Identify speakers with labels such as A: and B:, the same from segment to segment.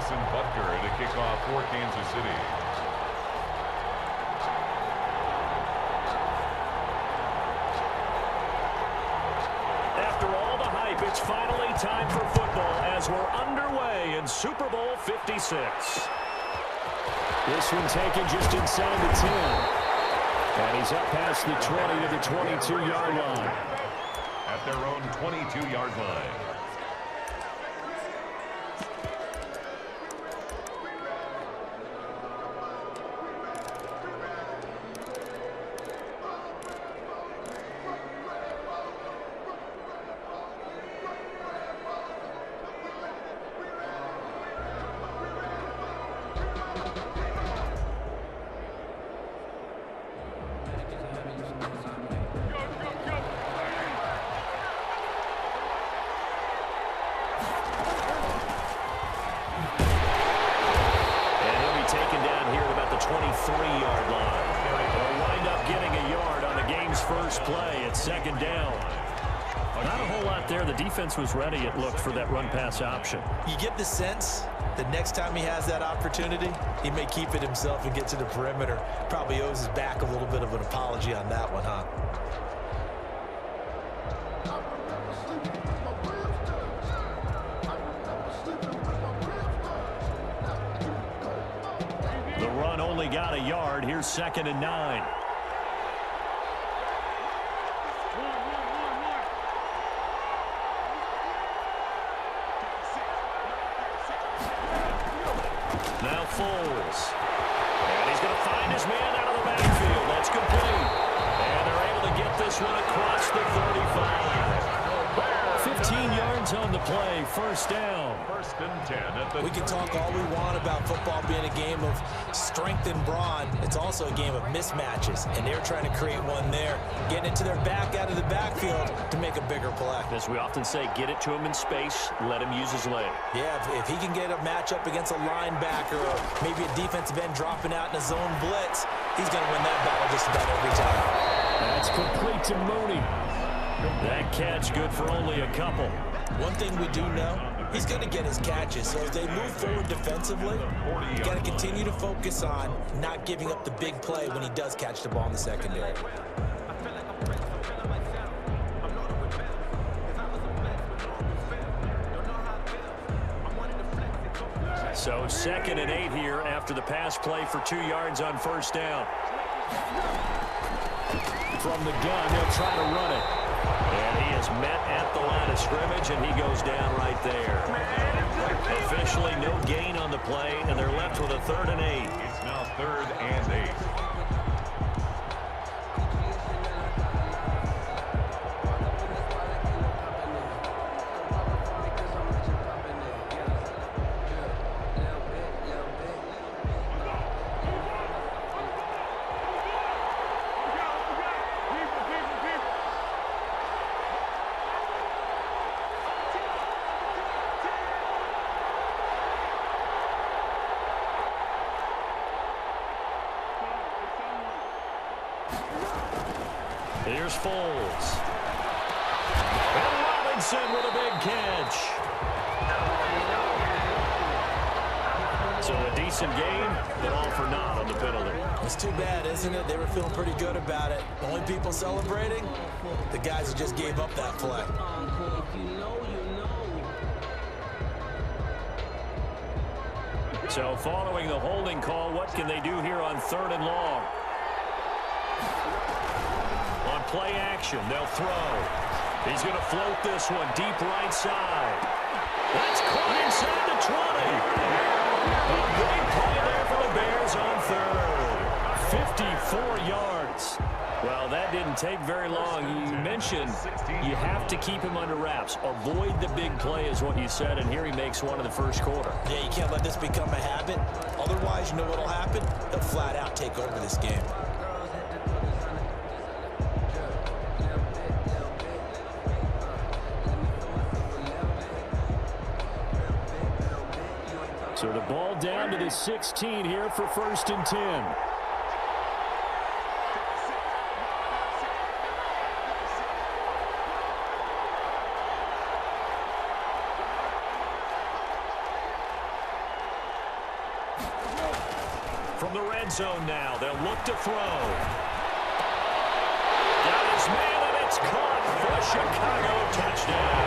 A: to kick off for Kansas City.
B: After all the hype, it's finally time for football as we're underway in Super Bowl 56. This one taken just inside the 10. And he's up past the 20 to the 22-yard line.
A: At their own 22-yard line.
B: Was ready, it looked, for that run-pass option.
C: You get the sense that next time he has that opportunity, he may keep it himself and get to the perimeter. Probably owes his back a little bit of an apology on that one, huh?
B: The run only got a yard. Here's 2nd and 9. Now Foles. And he's going to find his man out of the backfield. That's complete. And they're able to get this one across the 35. 15 yards on the play. First down.
A: 1st and 10 at the...
C: We can talk all we want about football being a game of strength and brawn. It's also a game of mismatches. And they're trying to create one there. Getting it to their back out of the backfield to make a bigger play.
B: As we often say, get it to him in space. Let him use his leg.
C: Yeah, if he can get a matchup against a linebacker or maybe a defensive end dropping out in a zone blitz, he's going to win that battle just about every time.
B: That's complete to Mooney. That catch good for only a couple.
C: One thing we do know, he's going to get his catches. So as they move forward defensively, you got to continue to focus on not giving up the big play when he does catch the ball in the secondary.
B: So 2nd and 8 here after the pass play for 2 yards on first down. From the gun, they'll try to run it. And he is met at the line of scrimmage, and he goes down right there. Officially no gain on the play, and they're left with a 3rd and 8.
A: It's now 3rd and 8.
B: Here's Foles. And Robinson with a big catch. So a decent game, but all for naught on the penalty.
C: It's too bad, isn't it? They were feeling pretty good about it. Only people celebrating, the guys who just gave up that play.
B: So following the holding call, what can they do here on 3rd and long? On play action, they'll throw. He's going to float this one deep right side. That's caught inside the 20. A great play there for the Bears on 3rd. 54 yards. Well, that didn't take very long. You mentioned you have to keep him under wraps. Avoid the big play is what you said, and here he makes one in the first quarter.
C: Yeah, you can't let this become a habit. Otherwise, you know what will happen? They'll flat out take over this game.
B: So the ball down to the 16 here for 1st and 10. from the red zone now. They'll look to throw. Got his man, and it's caught for a Chicago touchdown.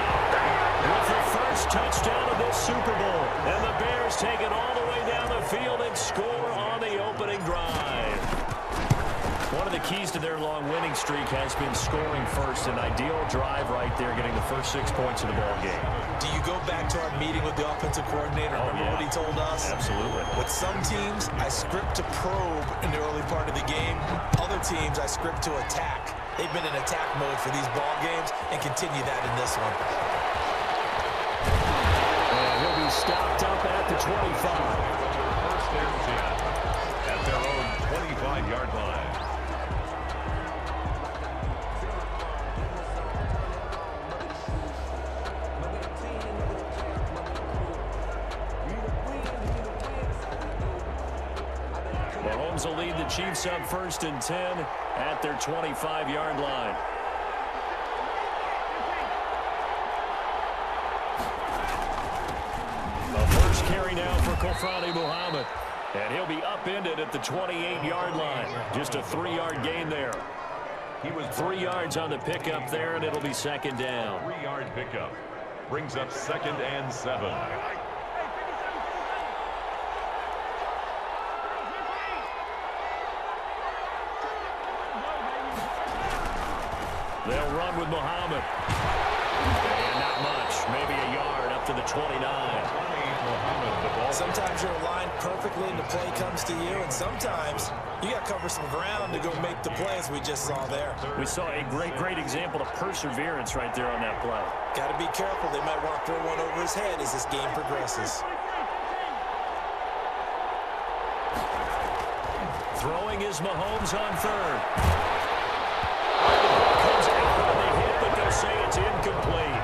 B: With the first touchdown of this Super Bowl. And the Bears take it all the way down the field and score on the opening drive. One of the keys to their long winning streak has been scoring first. An ideal drive right there, getting the first 6 points of the ball game.
C: Do you go back to our meeting with the offensive coordinator? Remember what he told us?
B: Absolutely.
C: With some teams, I script to probe in the early part of the game. Other teams, I script to attack. They've been in attack mode for these ball games and continue that in this one.
B: And he'll be stopped up at the 25.
A: First and 10 at their own 25-yard line.
B: Mahomes will lead the Chiefs up first and 10 at their 25-yard line. The first carry now for Muhammad. And he'll be upended at the 28-yard line. Just a 3-yard gain there. He was 3 yards on the pickup there, and it'll be second down.
A: 3-yard pickup. Brings up 2nd and 7.
B: They'll run with Muhammad. And not much. Maybe a yard up to the 29.
C: Sometimes you're aligned perfectly and the play comes to you, and sometimes you got to cover some ground to go make the play, as we just saw there.
B: We saw a great example of perseverance right there on that play.
C: Got to be careful. They might want to throw one over his head as this game progresses.
B: Throwing is Mahomes on third. Comes out on the hit, but they'll say it's incomplete.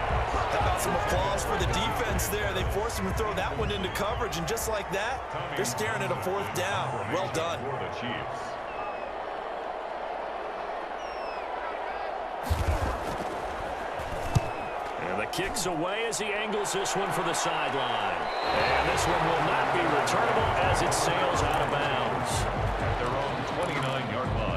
C: How about some applause for the defense there? They forced him to throw that one into coverage, and just like that, they're staring at a 4th down. Well done.
A: For the Chiefs.
B: And the kick's away as he angles this one for the sideline. And this one will not be returnable as it sails out of bounds.
A: At their own 29-yard line.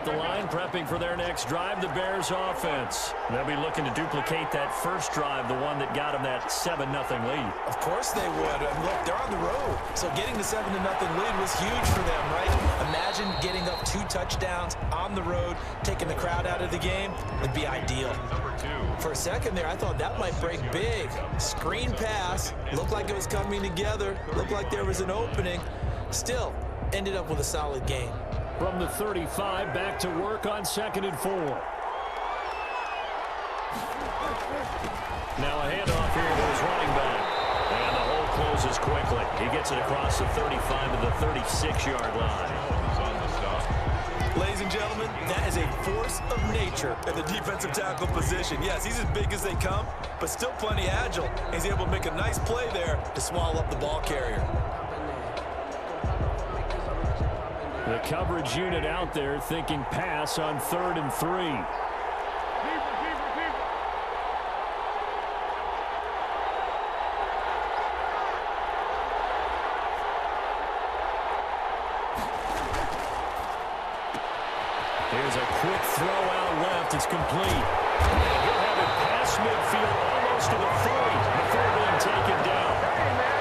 B: The line prepping for their next drive, the Bears offense. They'll be looking to duplicate that first drive, the one that got them that 7-0 lead.
C: Of course they would. And look, they're on the road. So getting the 7-0 lead was huge for them, right? Imagine getting up 2 touchdowns on the road, taking the crowd out of the game. It'd be ideal. For a second there, I thought that might break big. Screen pass. Looked like it was coming together. Looked like there was an opening. Still, ended up with a solid game.
B: From the 35, back to work on 2nd and 4. Now a handoff here to his running back. And the hole closes quickly. He gets it across the 35 to the 36-yard line.
C: Ladies and gentlemen, that is a force of nature at the defensive tackle position. Yes, he's as big as they come, but still plenty agile. He's able to make a nice play there to swallow up the ball carrier.
B: The coverage unit out there thinking pass on 3rd and 3. Here's a quick throw out left. It's complete. And he'll have it past midfield almost to the 40 before being taken down.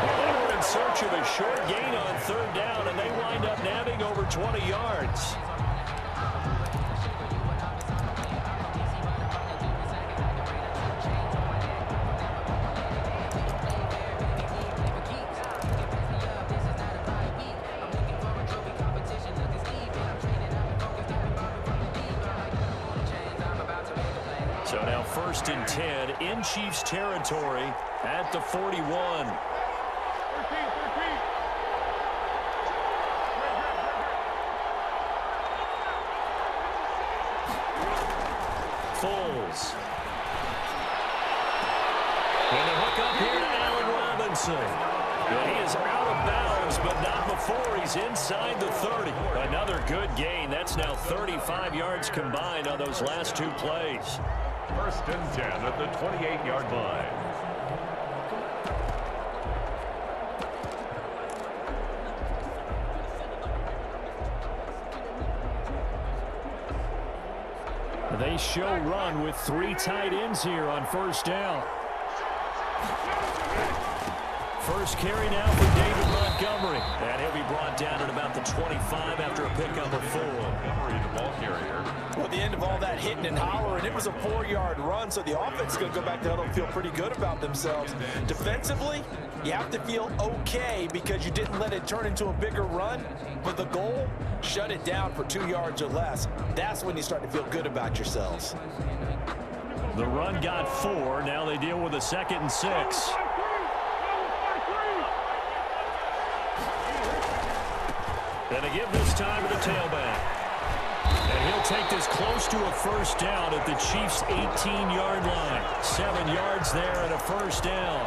B: Well, they were in search of a short gain on 3rd down, and they wind up nabbing over 20 yards. So now 1st and 10 in Chiefs territory at the 41. Foles. Robsion. And he is out of bounds, but not before he's inside the 30. Another good gain. That's now 35 yards combined on those last two plays.
A: 1st and 10 at the 28-yard line.
B: They show run with 3 tight ends here on 1st down. First carry now for David Montgomery. And he'll be brought down at about the 25 after a pickup of 4.
A: Montgomery, the ball carrier.
C: Well, at the end of all that hitting and hollering, it was a 4-yard run, so the offense is going to go back to huddle and feel pretty good about themselves. Defensively, you have to feel okay because you didn't let it turn into a bigger run. But the goal, shut it down for 2 yards or less. That's when you start to feel good about yourselves.
B: The run got 4. Now they deal with a 2nd and 6. And they give this time to the tailback. And he'll take this close to a 1st down at the Chiefs' 18-yard line. 7 yards there and a 1st down.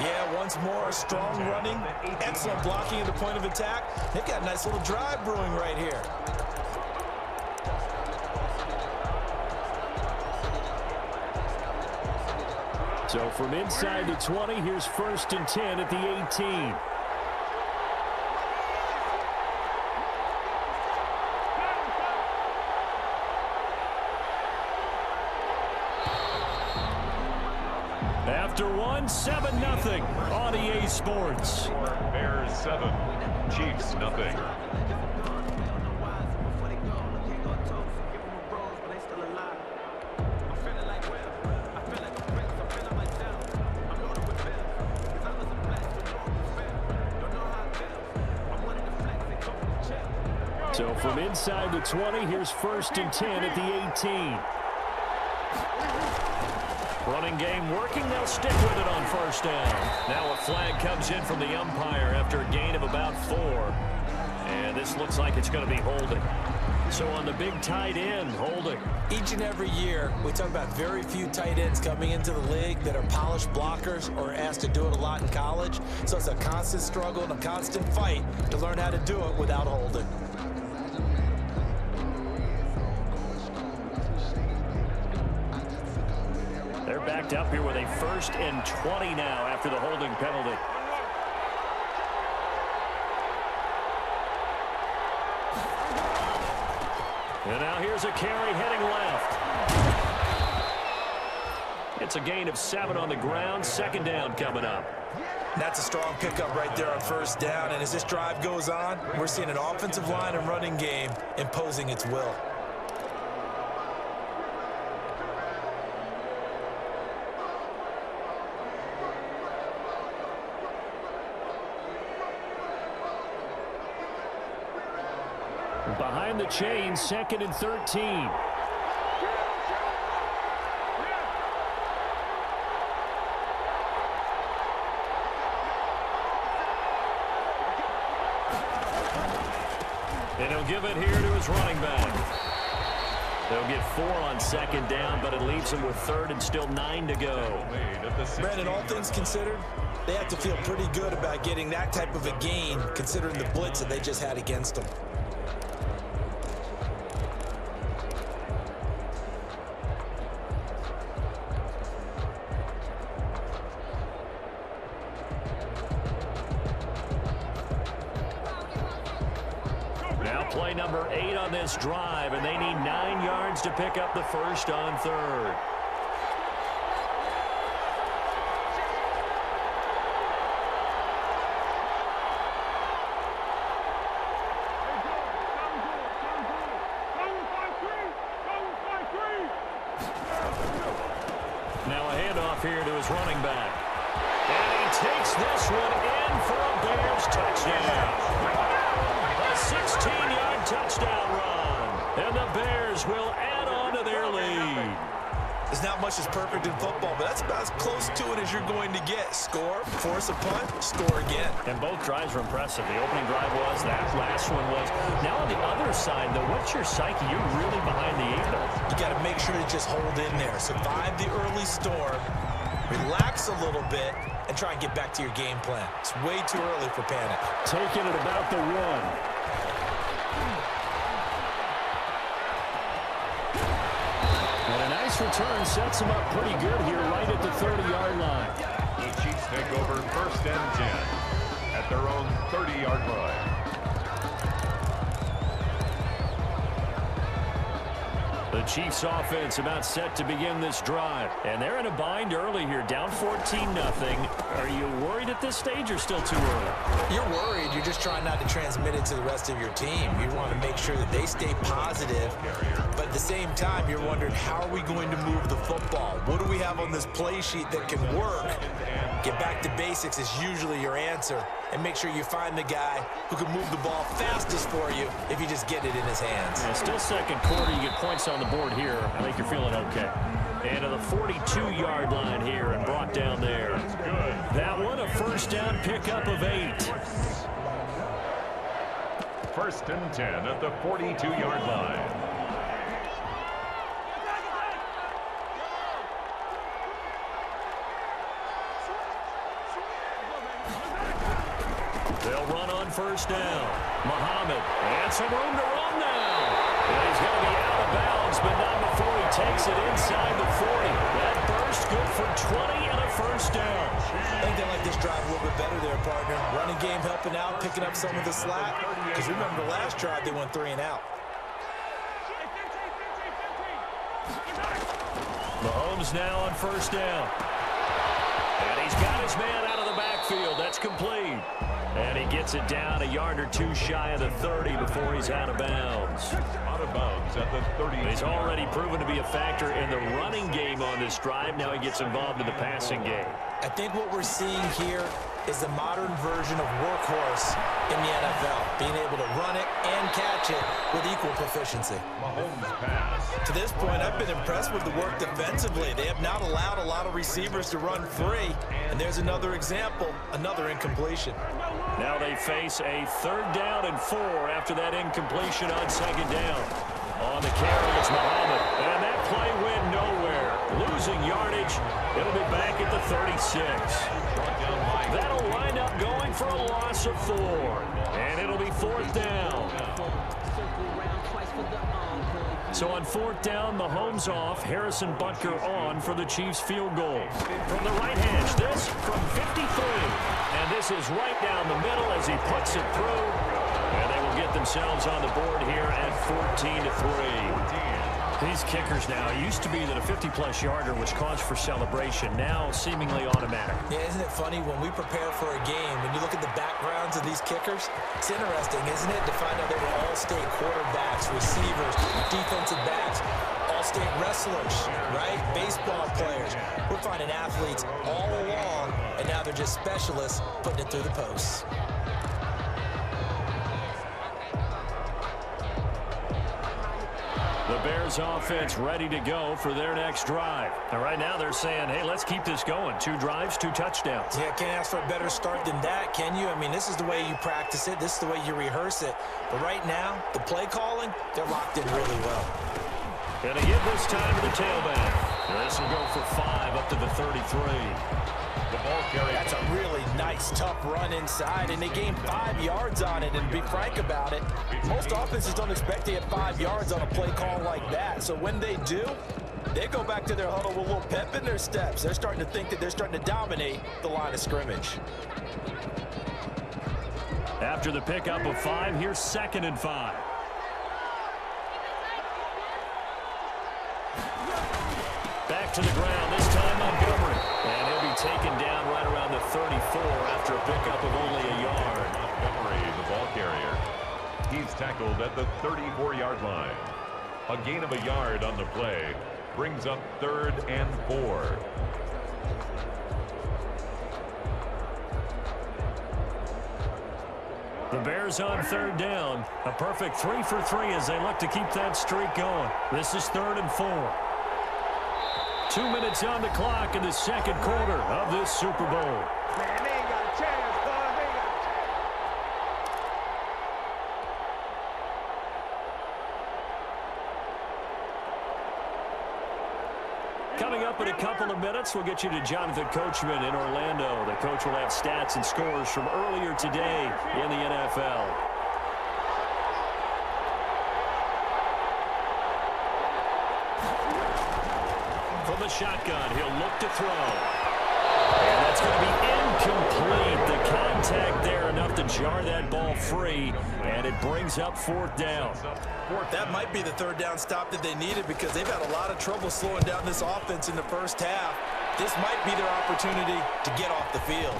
C: Yeah, once more, strong running, excellent blocking at the point of attack. They've got a nice little drive brewing right here.
B: So from inside the 20, here's 1st and 10 at the 18. After 7-0 on EA Sports.
A: Bears 7, Chiefs nothing.
B: So from inside the 20, here's 1st and 10 at the 18. Running game working. They'll stick with it on 1st down. Now a flag comes in from the umpire after a gain of about 4. And this looks like it's going to be holding. So on the big tight end, holding.
C: Each and every year, we talk about very few tight ends coming into the league that are polished blockers or asked to do it a lot in college. So it's a constant struggle and a constant fight to learn how to do it without holding.
B: They're backed up here with a 1st and 20 now after the holding penalty. And now here's a carry heading left. It's a gain of 7 on the ground. 2nd down coming up.
C: That's a strong pickup right there on 1st down. And as this drive goes on, we're seeing an offensive line and running game imposing its will.
B: Behind the chain, 2nd and 13. And he'll give it here to his running back. They'll get 4 on 2nd down, but it leaves him with 3rd and still 9 to go.
C: Brandon, all things considered, they have to feel pretty good about getting that type of a gain considering the blitz that they just had against them.
B: Play number 8 on this drive, and they need 9 yards to pick up the 1st on 3rd. Now a handoff here to his running back. And he takes this one in for a Bears touchdown. A 16-yard touchdown run. And the Bears will add on to their lead.
C: There's not much that's perfect in football, but that's about as close to it as you're going to get. Score, force a punt, score again.
B: And both drives were impressive. The opening drive was, that last one was. Now on the other side, though, what's your psyche? You're really behind the 8 ball.
C: You got to make sure to just hold in there. Survive the early storm. relax a little bit, and try and get back to your game plan. It's way too early for panic.
B: Taking it about the 1. And a nice return sets him up pretty good here right at the 30-yard line.
A: The Chiefs take over 1st and 10 at their own 30-yard line.
B: The Chiefs offense about set to begin this drive. And they're in a bind early here, down 14-0. Are you worried at this stage or still too early?
C: You're worried. You're just trying not to transmit it to the rest of your team. You want to make sure that they stay positive. But at the same time, you're wondering, how are we going to move the football? What do we have on this play sheet that can work? Get back to basics is usually your answer. And make sure you find the guy who can move the ball fastest for you if you just get it in his hands.
B: Yeah, still second quarter. You get points on the board here. I think you're feeling okay. And to the 42-yard line here and brought down there. That one, a 1st down pickup of 8.
A: 1st and 10 at the 42-yard line.
B: They'll run on 1st down. Muhammad, and some room to run now. And he's going to be out of bounds, but not before he takes it inside the 40. That burst good for 20 and a 1st down.
C: I think they like this drive a little bit better there, partner. Running game helping out, picking up some of the slack. Because remember, the last drive they went 3 and out.
B: Mahomes now on 1st down. And he's got his man out of the backfield. That's complete. And he gets it down a yard or 2 shy of the 30 before he's out of bounds.
A: Out of bounds at the 30.
B: He's already proven to be a factor in the running game on this drive. Now he gets involved in the passing game.
C: I think what we're seeing here is the modern version of workhorse in the NFL, being able to run it and catch it with equal proficiency.
A: Mahomes pass.
C: To this point, I've been impressed with the work defensively. They have not allowed a lot of receivers to run free, and there's another example, another incompletion.
B: Now they face a 3rd down and 4 after that incompletion on 2nd down. On the carry, it's Muhammad, and that play went nowhere. Losing yardage, it'll be back at the 36. That'll wind up going for a loss of 4, and it'll be 4th down. So on 4th down, Mahomes off, Harrison Butker on for the Chiefs field goal. From the right hash, this from 53. And this is right down the middle as he puts it through. And they will get themselves on the board here at 14-3. These kickers now, it used to be that a 50-plus yarder was cause for celebration. Now seemingly automatic.
C: Yeah, isn't it funny when we prepare for a game, when you look at the backgrounds of these kickers, it's interesting, isn't it, to find out they were all-state quarterbacks, receivers, defensive backs, all-state wrestlers, right? Baseball players. We're finding athletes all along, and now they're just specialists putting it through the posts.
B: The Bears offense ready to go for their next drive. And right now they're saying, hey, let's keep this going. 2 drives, 2 touchdowns.
C: Yeah, can't ask for a better start than that, can you? I mean, this is the way you practice it. This is the way you rehearse it. But right now, the play calling, they're locked in really well.
B: Gonna give this time to the tailback. This will go for 5 up to the 33.
A: The ball carrier.
C: That's a really nice, tough run inside, and they gained 5 yards on it. And to be frank about it, most offenses don't expect to get 5 yards on a play call like that. So when they do, they go back to their huddle with a little pep in their steps. They're starting to think that they're starting to dominate the line of scrimmage.
B: After the pickup of 5, here's 2nd and 5. Back to the ground, this time Montgomery. And he'll be taken down right around the 34 after a pickup of only a yard.
A: Montgomery, the ball carrier. He's tackled at the 34-yard line. A gain of a yard on the play brings up 3rd and 4.
B: The Bears on 3rd down. A perfect 3 for 3 as they look to keep that streak going. This is 3rd and 4. 2 minutes on the clock in the 2nd quarter of this Super Bowl.
D: Man, they ain't got a chance, boy. They ain't got a chance.
B: Coming Coming up in a couple of minutes, we'll get you to Jonathan Coachman in Orlando. The coach will have stats and scores from earlier today in the NFL. From the shotgun, he'll look to throw. And that's going to be incomplete. The contact there enough to jar that ball free, and it brings up 4th down.
C: That might be the 3rd down stop that they needed because they've had a lot of trouble slowing down this offense in the first half. This might be their opportunity to get off the field.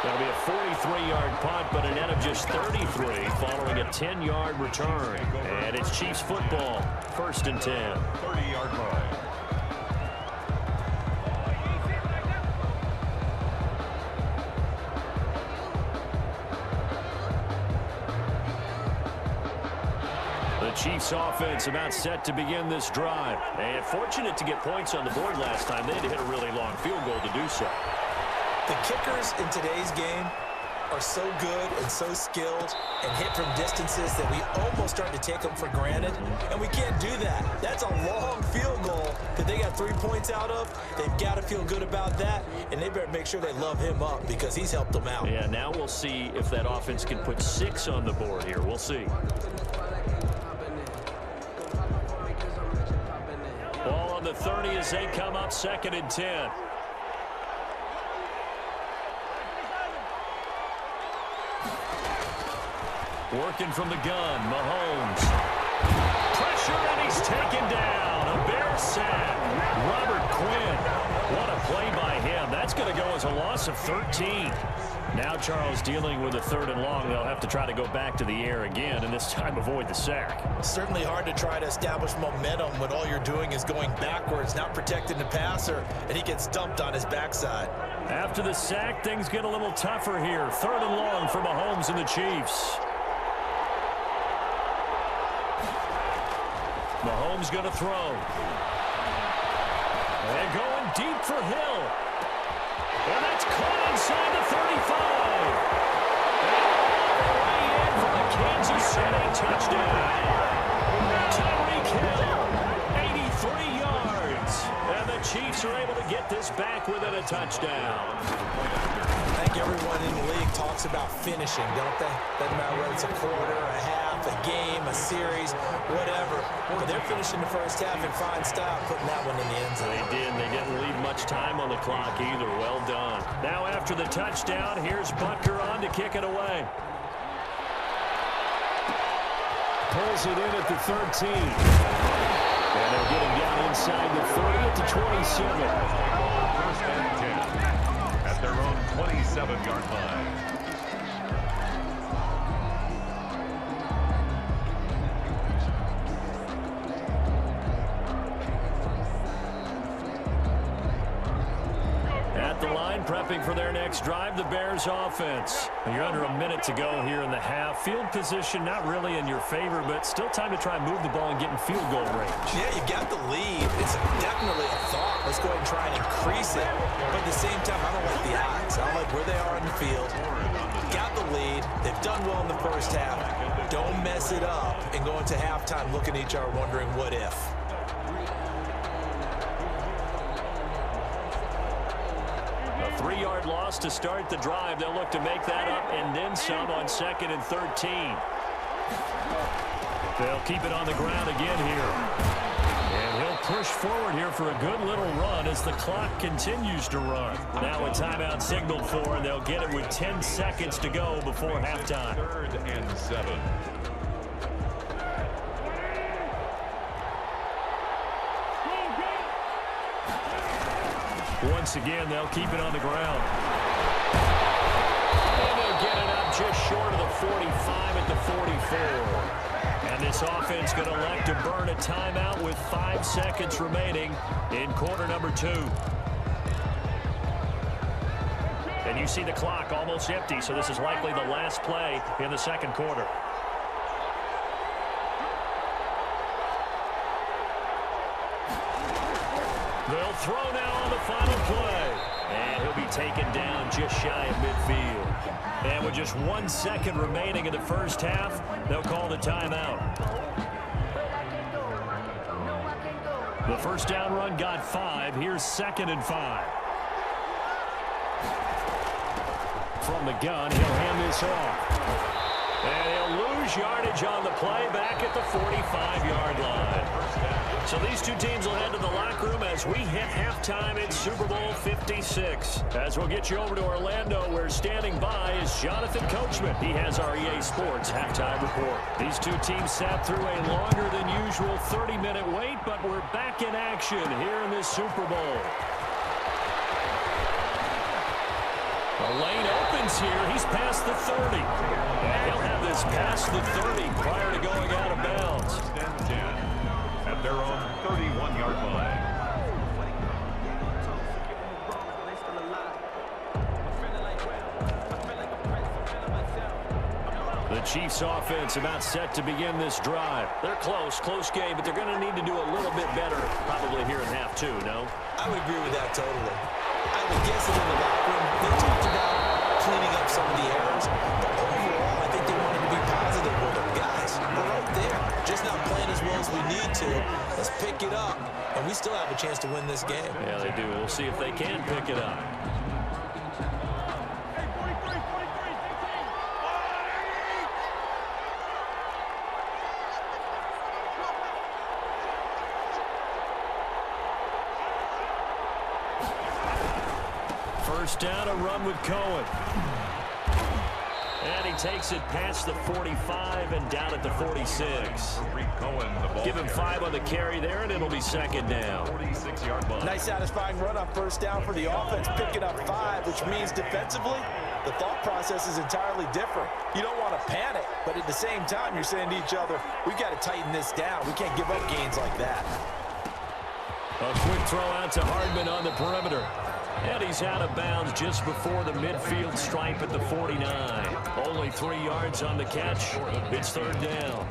B: That'll be a 43-yard punt, but a net of just 33 following a 10-yard return. And it's Chiefs football, 1st and 10.
A: 30-yard line.
B: The Chiefs offense about set to begin this drive. And fortunate to get points on the board last time. They had to hit a really long field goal to do so.
C: The kickers in today's game are so good and so skilled and hit from distances that we almost start to take them for granted, and we can't do that. That's a long field goal that they got 3 points out of. They've got to feel good about that, and they better make sure they love him up because he's helped them out.
B: Yeah, now we'll see if that offense can put 6 on the board here. We'll see. Ball on the 30 as they come up 2nd and 10. Working from the gun, Mahomes. Pressure, and he's taken down. A Bear sack. Robert Quinn. What a play by him. That's going to go as a loss of 13. Now Charles dealing with a 3rd and long. They'll have to try to go back to the air again, and this time avoid the sack.
C: Certainly hard to try to establish momentum when all you're doing is going backwards, not protecting the passer, and he gets dumped on his backside.
B: After the sack, things get a little tougher here. 3rd and long for Mahomes and the Chiefs. Mahomes going to throw. And going deep for Hill. And that's caught inside the 35. And all the way in for the Kansas City touchdown. Tyreek Hill, 83 yards. And the Chiefs are able to get this back within a touchdown.
C: I think everyone in the league talks about finishing, don't they? Doesn't matter whether it's a quarter, a half, a game, a series, whatever. But they're finishing the first half in fine style, putting that one in the end zone.
B: They did. They didn't leave much time on the clock either. Well done. Now after the touchdown, here's Butker on to kick it away. Pulls it in at the 13. And they'll get him down inside the 30 at the 27.
A: 1st and 10 at their own 27-yard line.
B: At the line, prepping for their next drive, the Bears offense. You're under a minute to go here in the half. Field position not really in your favor, but still time to try and move the ball and get in field goal range.
C: Yeah, you got the lead. It's definitely a thought. Let's go ahead and try and increase it. But at the same time, I don't like the odds. I don't like where they are on the field. Got the lead. They've done well in the first half. Don't mess it up and go into halftime looking at each other wondering what if.
B: A 3-yard loss to start the drive. They'll look to make that up and then some on 2nd and 13. They'll keep it on the ground again here. And he'll push forward here for a good little run as the clock continues to run. Now a timeout signaled for, and they'll get it with 10 seconds to go before halftime.
A: 3rd and 7.
B: Once again, they'll keep it on the ground. And they'll get it up just short of the 45 at the 44. And this offense going to elect to burn a timeout with 5 seconds remaining in quarter number 2. And you see the clock almost empty, so this is likely the last play in the second quarter. They'll throw now on the final play. And he'll be taken down just shy of midfield. And with just 1 second remaining in the first half, they'll call the timeout. The first down run got 5. Here's 2nd and 5. From the gun, he'll hand this off. And he'll lose yardage on the play back at the 45-yard line. So these two teams will head to the locker room as we hit halftime in Super Bowl 56. As we'll get you over to Orlando, where standing by is Jonathan Coachman. He has our EA Sports halftime report. These two teams sat through a longer than usual 30-minute wait, but we're back in action here in this Super Bowl. Aleen opens here. He's past the 30. And he'll have this past the 30 prior to going out of bounds.
A: At their own 31-yard line.
B: The Chiefs offense about set to begin this drive. They're close game, but they're going to need to do a little bit better probably here in half 2, no?
C: I would agree with that totally. I would guess that in the locker room, they talked about cleaning up some of the errors, but overall, I think they wanted to be positive with them. Guys, we're right there, just not playing as well as we need to. Let's pick it up, and we still have a chance to win this game.
B: Yeah, they do. We'll see if they can pick it up. First down, a run with Cohen. And he takes it past the 45 and down at the 46. Give him 5 on the carry there, and it'll be 2nd down.
A: 46-yard line.
C: Nice satisfying run on first down for the offense, picking up 5, which means defensively, the thought process is entirely different. You don't want to panic, but at the same time, you're saying to each other, we've got to tighten this down. We can't give up gains like that.
B: A quick throw out to Hardman on the perimeter. And he's out of bounds just before the midfield stripe at the 49. Only 3 yards on the catch. It's 3rd down.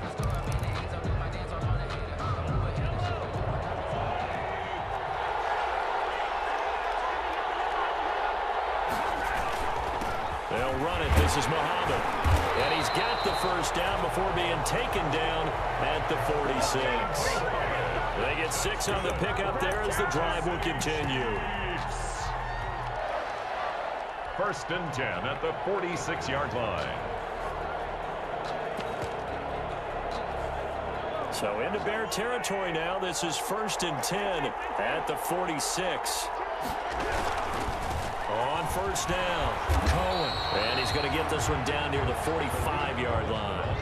B: They'll run it. This is Muhammad. And he's got the first down before being taken down at the 46. They get 6 on the pickup there as the drive will continue.
A: 1st and 10 at the 46-yard line.
B: So into Bear territory now. This is 1st and 10 at the 46. On first down, Cohen. And he's going to get this one down near the 45-yard line.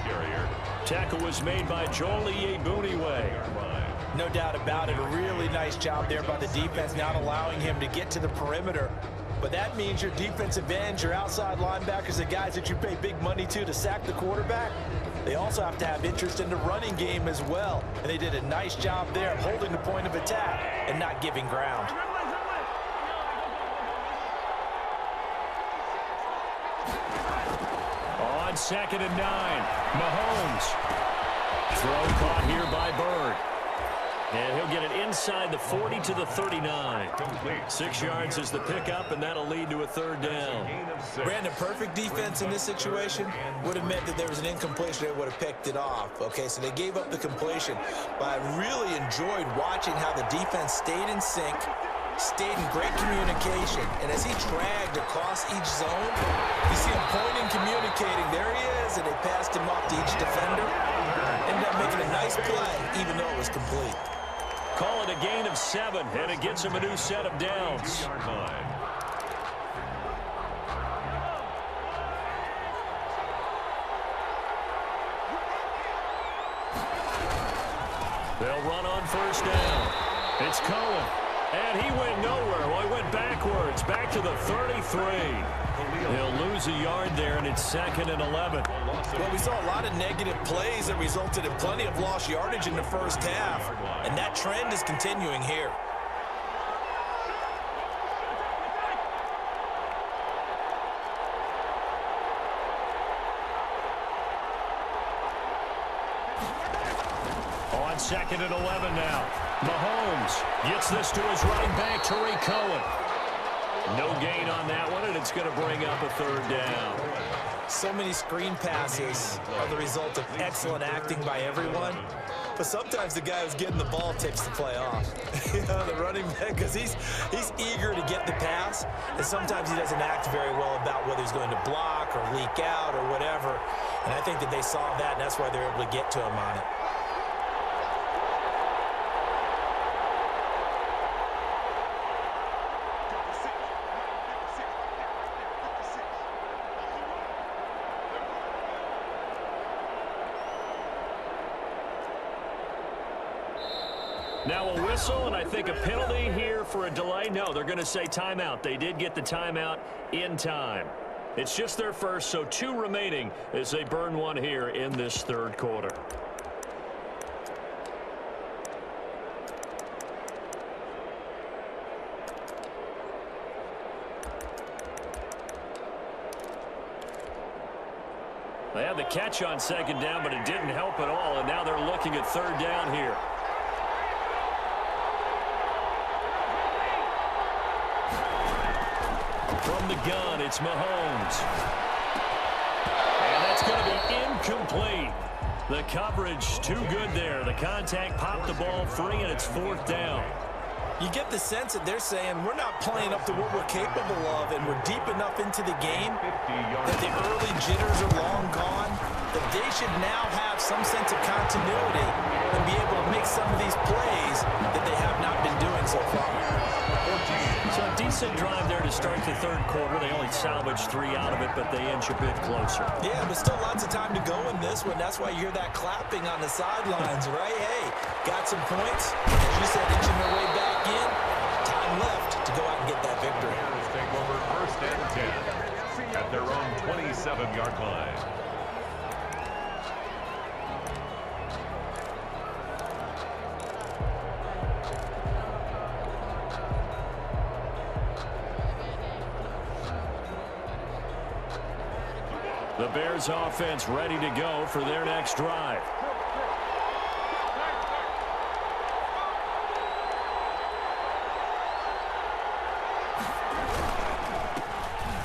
B: Tackle was made by Joel Iyiegbuniwe.
C: No doubt about it. A really nice job there by the defense, not allowing him to get to the perimeter. But that means your defensive ends, your outside linebackers, the guys that you pay big money to sack the quarterback, they also have to have interest in the running game as well. And they did a nice job there of holding the point of attack and not giving ground.
B: On 2nd and 9, Mahomes. Throw caught here by Bird. And he'll get it inside the 40 to the 39. 6 yards is the pickup, and that'll lead to a 3rd down.
C: Brandon, perfect defense in this situation would have meant that there was an incompletion. They would have picked it off. Okay, so they gave up the completion. But I really enjoyed watching how the defense stayed in sync, stayed in great communication. And as he dragged across each zone, you see him pointing, communicating. There he is, and they passed him off to each defender. Ended up making a nice play, even though it was complete.
B: Call it a gain of 7, and it gets him a new set of downs. They'll run on first down. It's Cohen, and he went nowhere. Well, he went backwards, back to the 33. He'll lose a yard there, and it's 2nd and 11.
C: Well, we saw a lot of negative plays that resulted in plenty of lost yardage in the first half, and that trend is continuing here.
B: On 2nd and 11 now. Mahomes gets this to his running back, Tyreek Cohen. No gain on that one, and it's going to bring up a 3rd down.
C: So many screen passes are the result of excellent acting by everyone. But sometimes the guy who's getting the ball takes the play off. You know, the running back, because he's eager to get the pass, and sometimes he doesn't act very well about whether he's going to block or leak out or whatever. And I think that they saw that, and that's why they're able to get to him on it.
B: Now a whistle, and I think a penalty here for a delay. No, they're going to say timeout. They did get the timeout in time. It's just their first, so 2 remaining as they burn one here in this third quarter. They had the catch on second down, but it didn't help at all, and now they're looking at third down here. From the gun, it's Mahomes. And that's going to be incomplete. The coverage too good there. The contact popped the ball free, and it's 4th down.
C: You get the sense that they're saying we're not playing up to what we're capable of, and we're deep enough into the game that the early jitters are long gone, that they should now have some sense of continuity and be able to make some of these plays that they have not been doing so far.
B: So a decent drive there to start the third quarter. They only salvaged 3 out of it, but they inch a bit closer.
C: Yeah, but still lots of time to go in this one. That's why you hear that clapping on the sidelines, right? Hey, got some points. As you said, inching their way back in. Time left to go out and get that victory.
A: Bears take over 1st and 10 at their own 27-yard line.
B: The Bears offense ready to go for their next drive.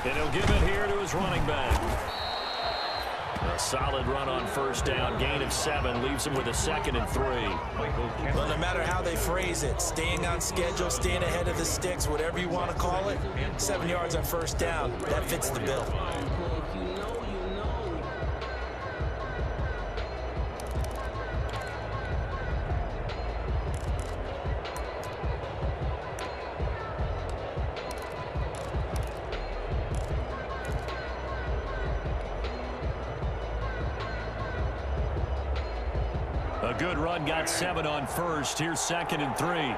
B: And he'll give it here to his running back. A solid run on 1st down. Gain of 7 leaves him with a 2nd and 3.
C: Well, no matter how they phrase it, staying on schedule, staying ahead of the sticks, whatever you want to call it, 7 yards on 1st down, that fits the bill.
B: A good run, got 7 on 1st. Here's 2nd and 3.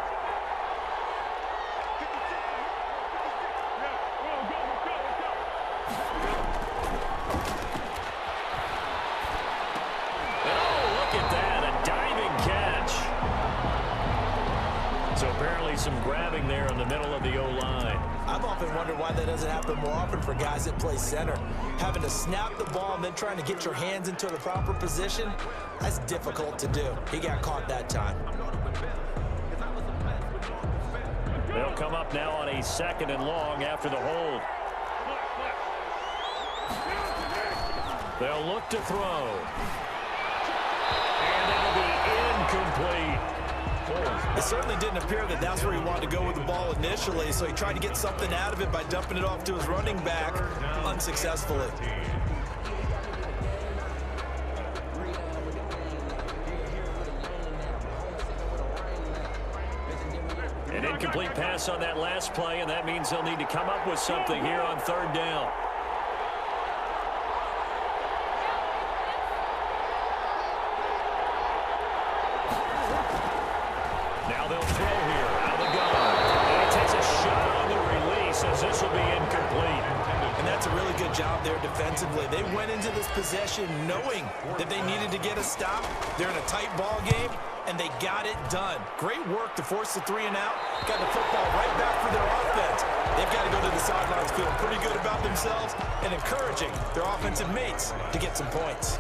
B: Some grabbing there in the middle of the O-line.
C: I've often wondered why that doesn't happen more often for guys that play center. Having to snap the ball and then trying to get your hands into the proper position, that's difficult to do. He got caught that time.
B: They'll come up now on a 2nd and long after the hold. They'll look to throw. And that'll be incomplete.
C: It certainly didn't appear that that's where he wanted to go with the ball initially, so he tried to get something out of it by dumping it off to his running back unsuccessfully.
B: An incomplete pass on that last play, and that means they'll need to come up with something here on 3rd down. Now they'll throw here out of the gun. And he takes a shot on the release as this will be incomplete.
C: And that's a really good job there defensively. They went into this possession knowing that they needed to get a stop. They're in a tight ball game, and they got it done. Great work to force the 3 and out. Got the football right back for their offense. They've got to go to the sidelines feeling pretty good about themselves and encouraging their offensive mates to get some points.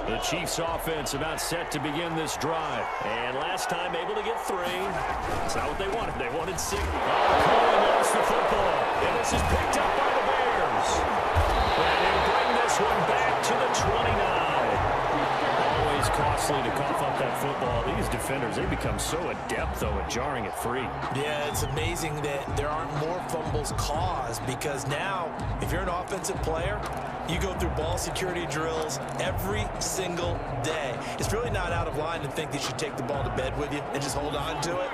B: The Chiefs offense about set to begin this drive. And last time able to get 3. That's not what they wanted. They wanted 6. Cohen lost the football. And this is picked up by the Bears. And they bring this one back to the 29. Always costly to cough up that football. These defenders, they become so adept, though, at jarring it free.
C: Yeah, it's amazing that there aren't more fumbles caused, because now, if you're an offensive player, you go through ball security drills every single day. It's really not out of line to think that you should take the ball to bed with you and just hold on to it.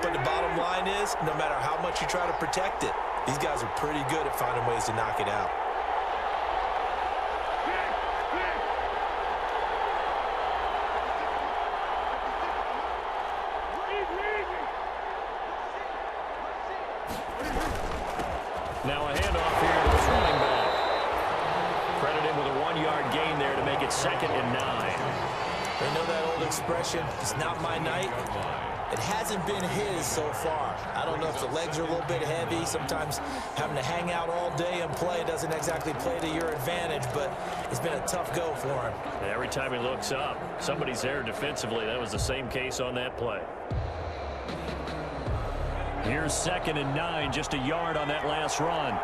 C: But the bottom line is, no matter how much you try to protect it, these guys are pretty good at finding ways to knock it out.
B: Now a handoff here to his running back. Credit him with a 1-yard gain there to make it 2nd and 9.
C: They know that old expression, it's not my night. It hasn't been his so far. I don't know if the legs are a little bit heavy. Sometimes having to hang out all day and play doesn't exactly play to your advantage, but it's been a tough go for him.
B: And every time he looks up, somebody's there defensively. That was the same case on that play. Here's 2nd and 9, just a yard on that last run.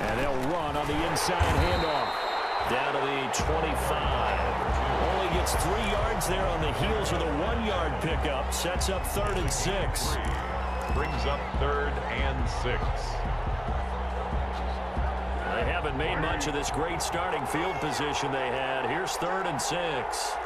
B: And they'll run on the inside handoff. Down to the 25. Only gets 3 yards there on the heels of the 1-yard pickup. Sets up 3rd and 6.
A: Brings up 3rd and 6.
B: They haven't made much of this great starting field position they had. Here's 3rd and 6.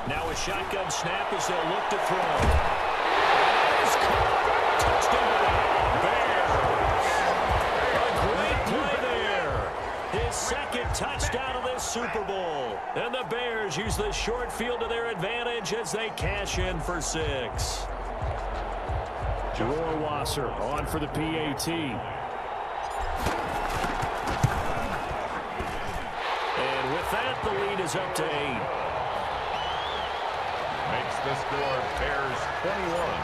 B: Now a shotgun snap as they'll look to throw. It's caught. Touchdown. Bears. A great play there. His 2nd touchdown of this Super Bowl. And the Bears use this short field to their advantage as they cash in for 6. Wasser on for the PAT. And with that, the lead is up to 8.
A: Makes the score Bears 21.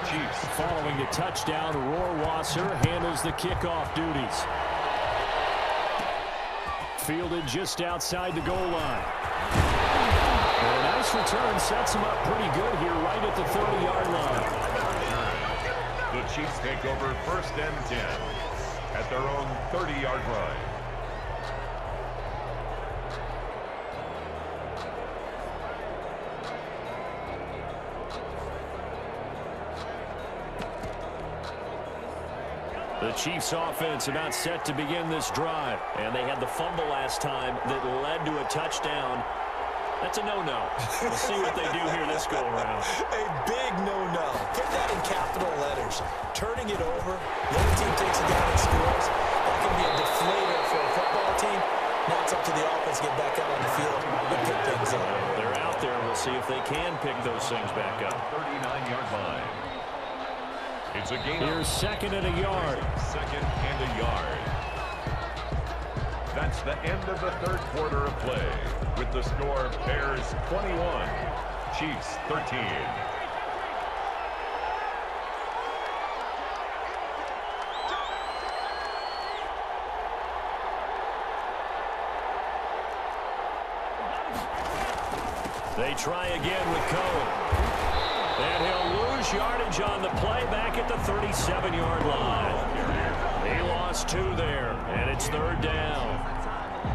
A: Chiefs.
B: Following the touchdown, Wasser handles the kickoff duties. Fielded just outside the goal line. And a nice return sets him up pretty good here right at the 30-yard line.
A: The Chiefs take over 1st and 10 at their own 30-yard line.
B: The Chiefs offense about set to begin this drive. And they had the fumble last time that led to a touchdown. That's a no-no. We'll see what they do here this go-around.
C: A big no-no. Put that in capital letters. Turning it over, the other team takes it down and scores. That can be a deflator for a football team. Now it's up to the offense to get back out on the field and pick things up.
B: They're out there. We'll see if they can pick those things back up.
A: 39-yard line. It's a gain.
B: Here's 2nd and a yard.
A: 2nd and a yard. That's the end of the 3rd quarter of play. With the score, Bears 21, Chiefs 13.
B: They try again with Cohen. And he'll lose yardage on the play back at the 37-yard line. He lost 2 there, and it's 3rd down.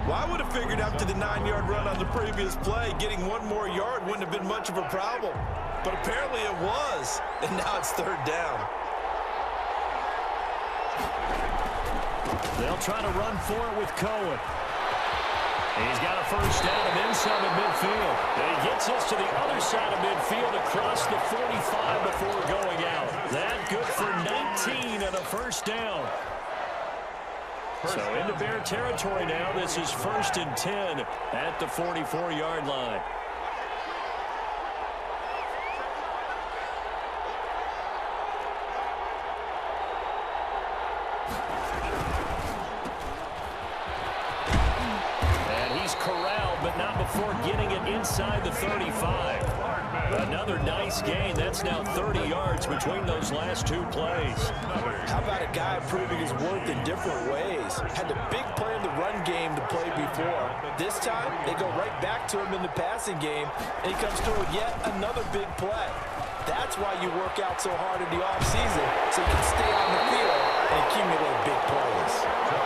C: Well, I would have figured after the 9-yard run on the previous play, getting 1 more yard wouldn't have been much of a problem. But apparently it was, and now it's 3rd down.
B: They'll try to run for it with Cohen. He's got a 1st down and then some at midfield. And he gets us to the other side of midfield across the 45 before going out. That good for 19 and a 1st down. So into Bear territory now. This is 1st and 10 at the 44-yard line. And he's corralled but not before getting it inside the 35. Another nice gain. That's now 30 yards between those last two plays.
C: How about a guy proving his worth in different ways? Had a big play in the run game to play before. This time, they go right back to him in the passing game, and he comes through with yet another big play. That's why you work out so hard in the offseason, so you can stay on the field and accumulate big plays.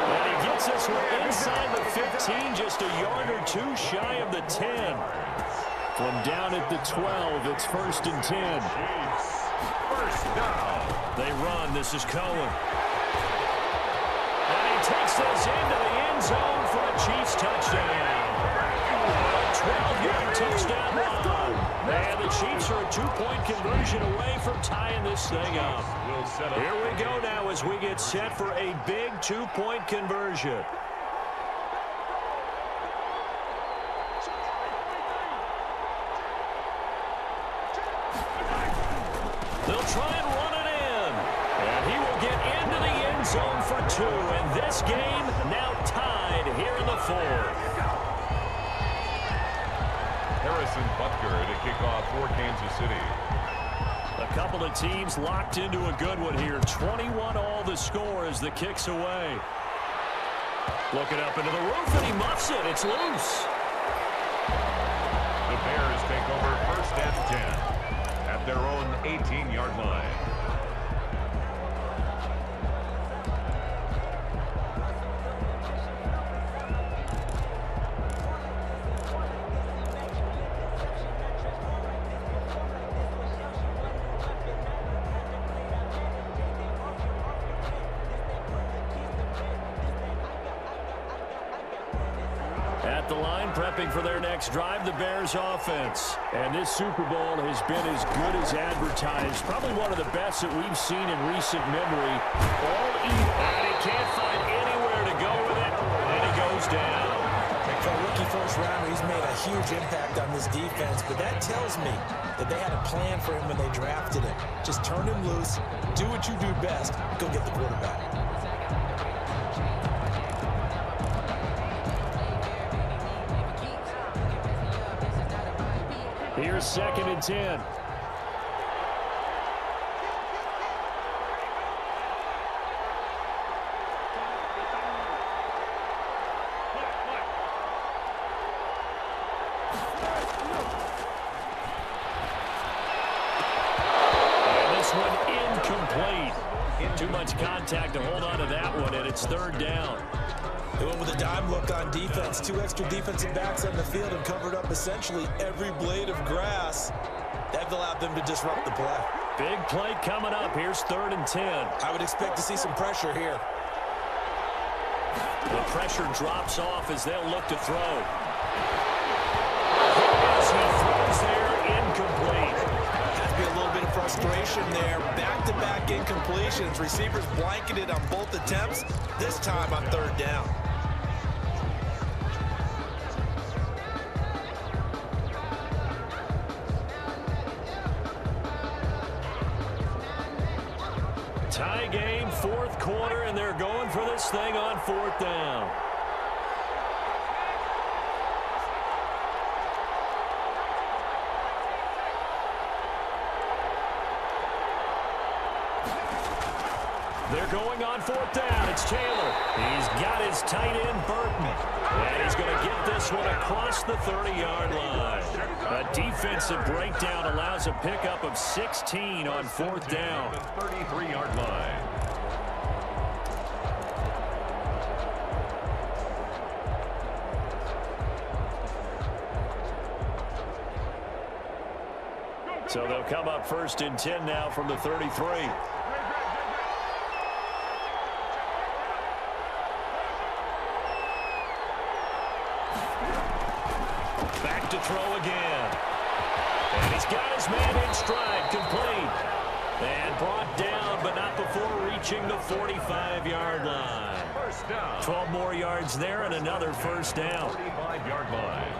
B: And he gets this one inside the 15, just a yard or two shy of the 10. From down at the 12, it's 1st and 10.
A: First down.
B: They run. This is Cohen. And he takes this into the end zone for a Chiefs touchdown. A 12-yard touchdown run. And the Chiefs are a 2-point conversion away from tying this thing up. Here we go now as we get set for a big 2-point conversion. They'll try and run it in. And he will get into the end zone for 2. And this game now tied here in the 4th.
A: Harrison Butker to kick off for Kansas City.
B: A couple of teams locked into a good one here. 21-all the score as the kick's away. Looking up into the roof, and he muffs it. It's loose.
A: The Bears take over 1st and 10 at their own 18-yard line.
B: At the line, prepping for their next drive, the Bears offense. And this Super Bowl has been as good as advertised. Probably one of the best that we've seen in recent memory. All even, and he can't find anywhere to go with it, and he goes down.
C: For a rookie first-rounder, he's made a huge impact on this defense, but that tells me that they had a plan for him when they drafted him. Just turn him loose, do what you do best, go get the quarterback.
B: Here's 2nd and 10. And this one incomplete. Too much contact to hold on to that one, and it's 3rd down.
C: They went with a dime look on defense. 2 extra defensive backs on the field and covered up essentially every blade of grass. That allowed them to disrupt the play.
B: Big play coming up. Here's 3rd and 10.
C: I would expect to see some pressure here.
B: The pressure drops off as they'll look to throw. As he throws there, incomplete.
C: Has to be a little bit of frustration there. Back-to-back incompletions. Receivers blanketed on both attempts, this time on 3rd down.
B: Tie game, 4th quarter, and they're going for this thing on 4th down. They're going on 4th down. It's Taylor. He's got his tight end, Burton. And he's going to get this one across the 30-yard line. A defensive breakdown allows a pickup of 16 on 4th down.
A: 33-yard line.
B: So they'll come up 1st and 10 now from the 33. Back to throw again. And he's got his man in stride, complete. And brought down, but not before reaching the 45-yard line. 12 more yards there and another 1st down.
A: 45-yard line.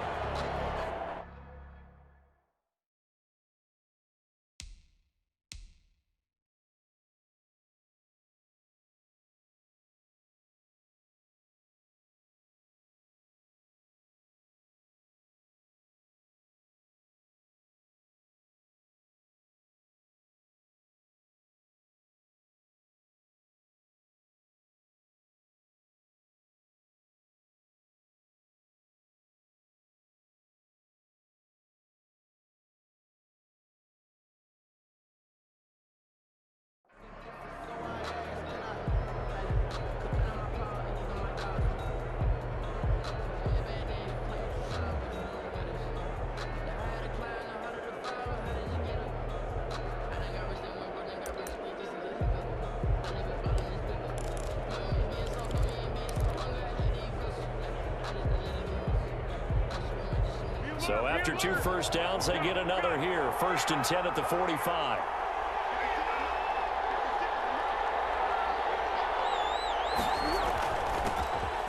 B: So after 2 first downs, they get another here. 1st and 10 at the 45.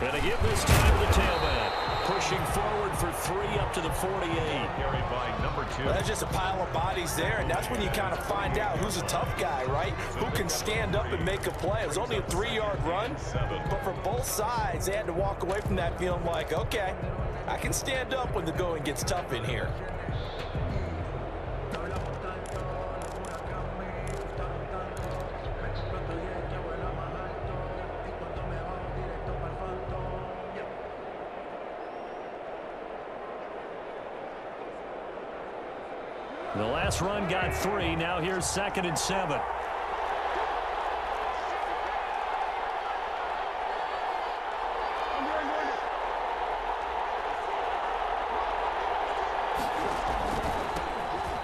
B: And to give this time to the tailback. Pushing forward for 3 up to the 48.
A: Carried by number 2.
C: Well, that's just a pile of bodies there, and that's when you kind of find out who's a tough guy, right? Who can stand up and make a play. It was only a 3-yard run, but for both sides, they had to walk away from that feeling like, okay, I can stand up when the going gets tough in here.
B: The last run got 3. Now here's 2nd and 7.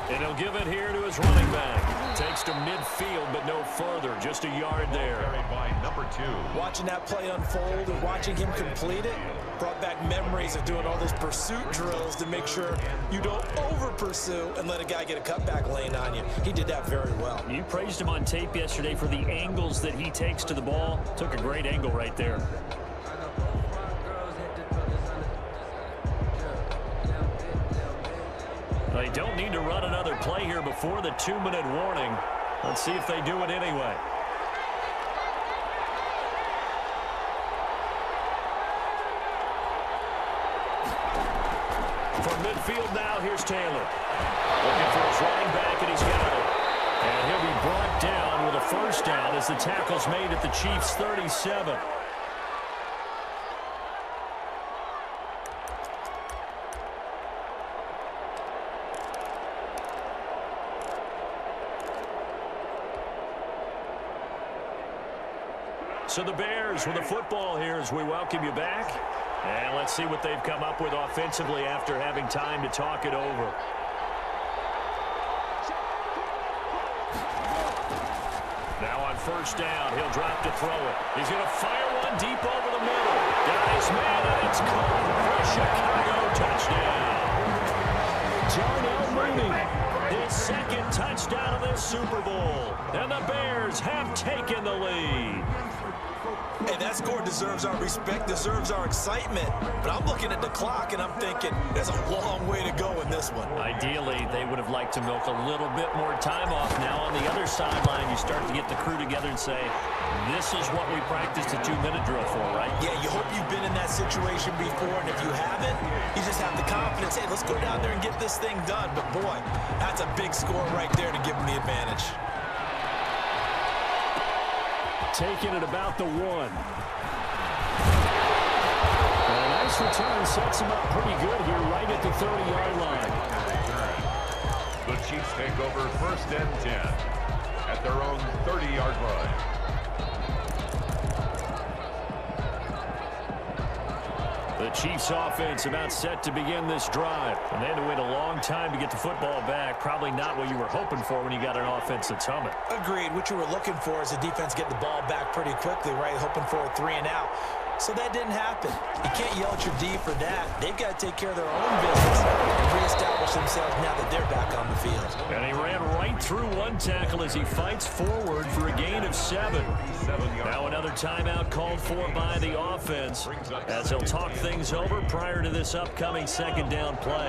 B: And he'll give it here to his running back. Takes to midfield, but no further. Just a yard there.
A: Carried by number 2.
C: Watching that play unfold and watching him complete it brought back memories of doing all those pursuit drills to make sure you don't over-pursue and let a guy get a cutback lane on you. He did that very well.
B: You praised him on tape yesterday for the angles that he takes to the ball. Took a great angle right there. They don't need to run another play here before the 2-minute warning. Let's see if they do it anyway. From midfield now, here's Taylor. Looking for his running back, and he's got it. And he'll be brought down with a first down as the tackle's made at the Chiefs' 37. So the Bears with the football here as we welcome you back. And let's see what they've come up with offensively after having time to talk it over. Now on first down, he'll drop to throw it. He's going to fire one deep over the middle. Got his man, and it's caught for a Chicago touchdown. Darnell Mooney, his 2nd touchdown of this Super Bowl. And the Bears have taken the lead.
C: Hey, that score deserves our respect, deserves our excitement. But I'm looking at the clock, and I'm thinking there's a long way to go in this one.
B: Ideally, they would have liked to milk a little bit more time off. Now on the other sideline, you start to get the crew together and say, this is what we practiced a 2-minute drill for, right?
C: Yeah, you hope you've been in that situation before, and if you haven't, you just have the confidence, hey, let's go down there and get this thing done. But boy, that's a big score right there to give them the advantage.
B: Taking it about the 1. And a nice return sets him up pretty good here right at the 30-yard line.
A: The Chiefs take over 1st and 10 at their own 30-yard line.
B: The Chiefs offense about set to begin this drive. And they had to wait a long time to get the football back. Probably not what you were hoping for when you got an offense that's humming.
C: Agreed. What you were looking for is the defense get the ball back pretty quickly, right? Hoping for a 3 and out. So that didn't happen. You can't yell at your D for that. They've got to take care of their own business and reestablish themselves now that they're back on the field.
B: And he ran right through one tackle as he fights forward for a gain of 7. Now another timeout called for by the offense as they'll talk things over prior to this upcoming 2nd down play.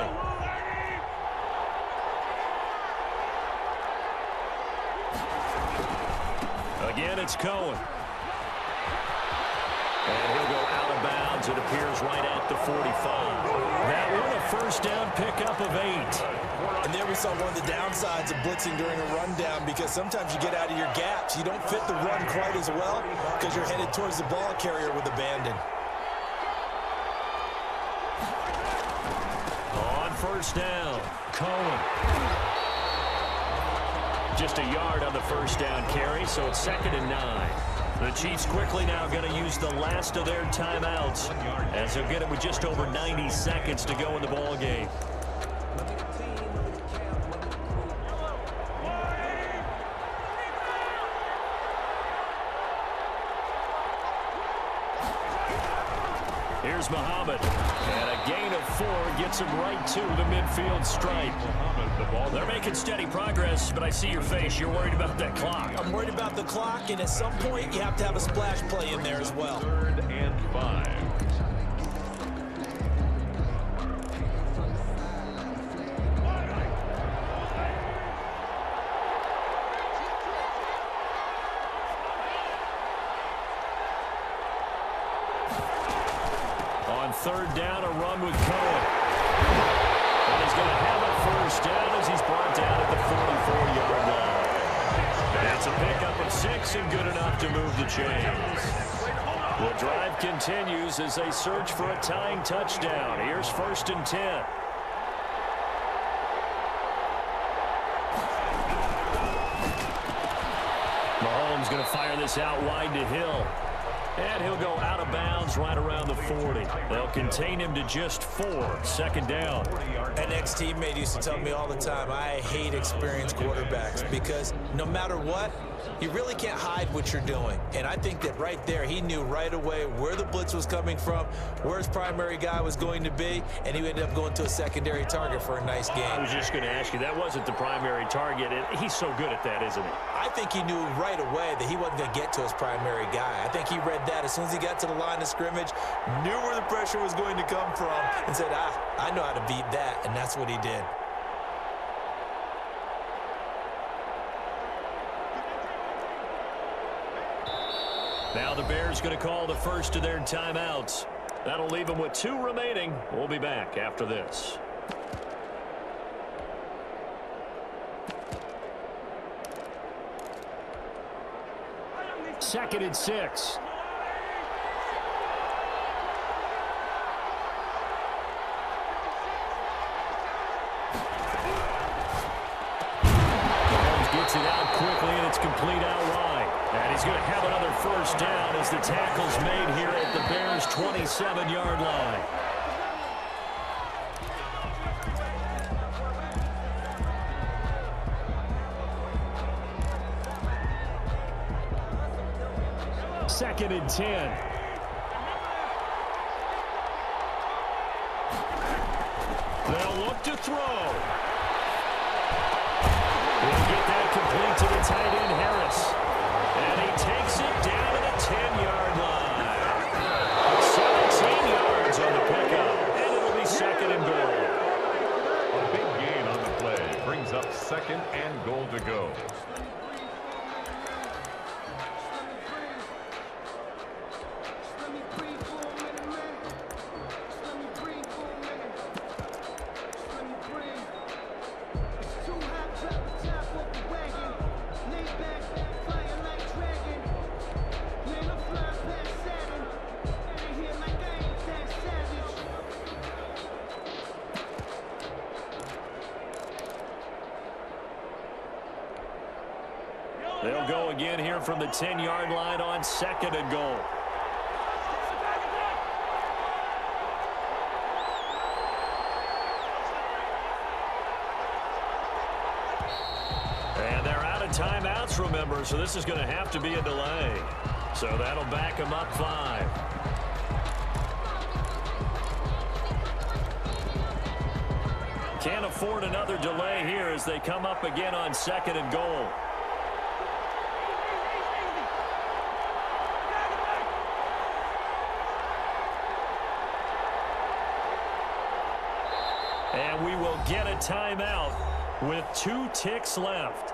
B: Again, it's Cohen. And he'll go out of bounds, it appears, right at the 45. That one a first down pickup of 8.
C: And there we saw one of the downsides of blitzing during a rundown, because sometimes you get out of your gaps. You don't fit the run quite as well because you're headed towards the ball carrier with abandon.
B: On first down, Cohen. Just a yard on the first down carry, so it's 2nd and 9. The Chiefs quickly now going to use the last of their timeouts as they'll get it with just over 90 seconds to go in the ball game. Here's Muhammad. And a gain of 4 gets him right to the midfield stripe. They're making steady progress, but I see your face. You're worried about that clock.
C: I'm worried about the clock, and at some point, you have to have a splash play in there as well.
A: 3rd and 5.
B: On 3rd down, a run with Cohen. And he's going to have a 1st down as he's brought down at the 44-yard line. That's a pickup of 6 and good enough to move the chains. The drive continues as they search for a tying touchdown. Here's 1st and 10. Mahomes going to fire this out wide to Hill. And he'll go out of bounds right around the 40. They'll contain him to just 4. 2nd down.
C: An ex-teammate used to tell me all the time, I hate experienced quarterbacks because no matter what, you really can't hide what you're doing. And I think that right there, he knew right away where the blitz was coming from, where his primary guy was going to be, and he ended up going to a secondary target for a nice game.
B: I was just going to ask you, that wasn't the primary target. And he's so good at that, isn't he?
C: I think he knew right away that he wasn't going to get to his primary guy. I think he read that as soon as he got to the line of scrimmage, knew where the pressure was going to come from, and said, I know how to beat that, and that's what he did.
B: Now the Bears going to call the first of their timeouts. That'll leave them with 2 remaining. We'll be back after this. Second and 6. Mahomes gets it out quickly, and it's complete out wide. And he's going to have another 1st down as the tackle's made here at the Bears' 27-yard line. Second and 10. They'll look to throw. He'll get that complete to the tight end, Harris. And he takes it down to the 10-yard line. 17 yards on the pickup. And it'll be 2nd and goal.
A: A big gain on the play brings up 2nd and goal to go.
B: They'll go again here from the 10-yard line on 2nd and goal. And they're out of timeouts, remember, so this is going to have to be a delay. So that'll back them up 5. Can't afford another delay here as they come up again on 2nd and goal. And we will get a timeout with 2 ticks left.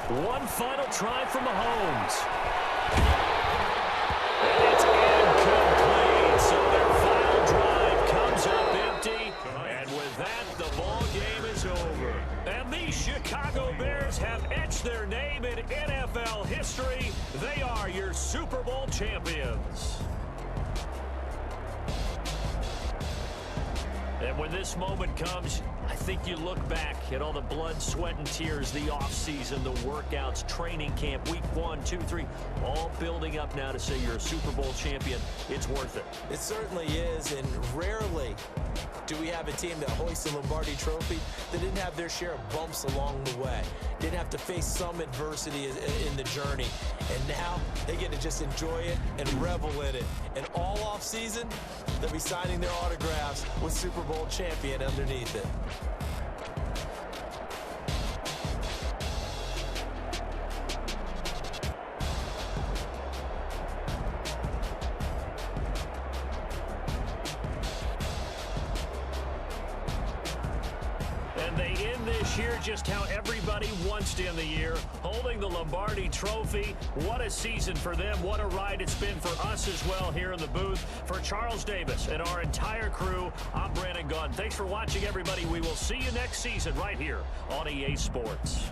B: One final try for Mahomes. And it's incomplete. So their final drive comes up empty. And with that, the ball game is over. And the The Chicago Bears have etched their name in NFL history. They are your Super Bowl champions. And when this moment comes, I think you look back at all the blood, sweat, and tears, the offseason, the workouts, training camp, week 1, 2, 3, all building up now to say you're a Super Bowl champion. It's worth it.
C: It certainly is, and rarely do we have a team that hoists the Lombardi Trophy that didn't have their share of bumps along the way, didn't have to face some adversity in the journey, and now they get to just enjoy it and revel in it. And all offseason, they'll be signing their autographs with Super Bowl champion underneath it.
B: And they end this year just how everybody wants to end the year, holding the Lombardi Trophy. What a season for them. What a ride it's been for us as well here in the booth. For Charles Davis and our entire crew, I'm Brandon Gunn. Thanks for watching, everybody. We will see you next season right here on EA Sports.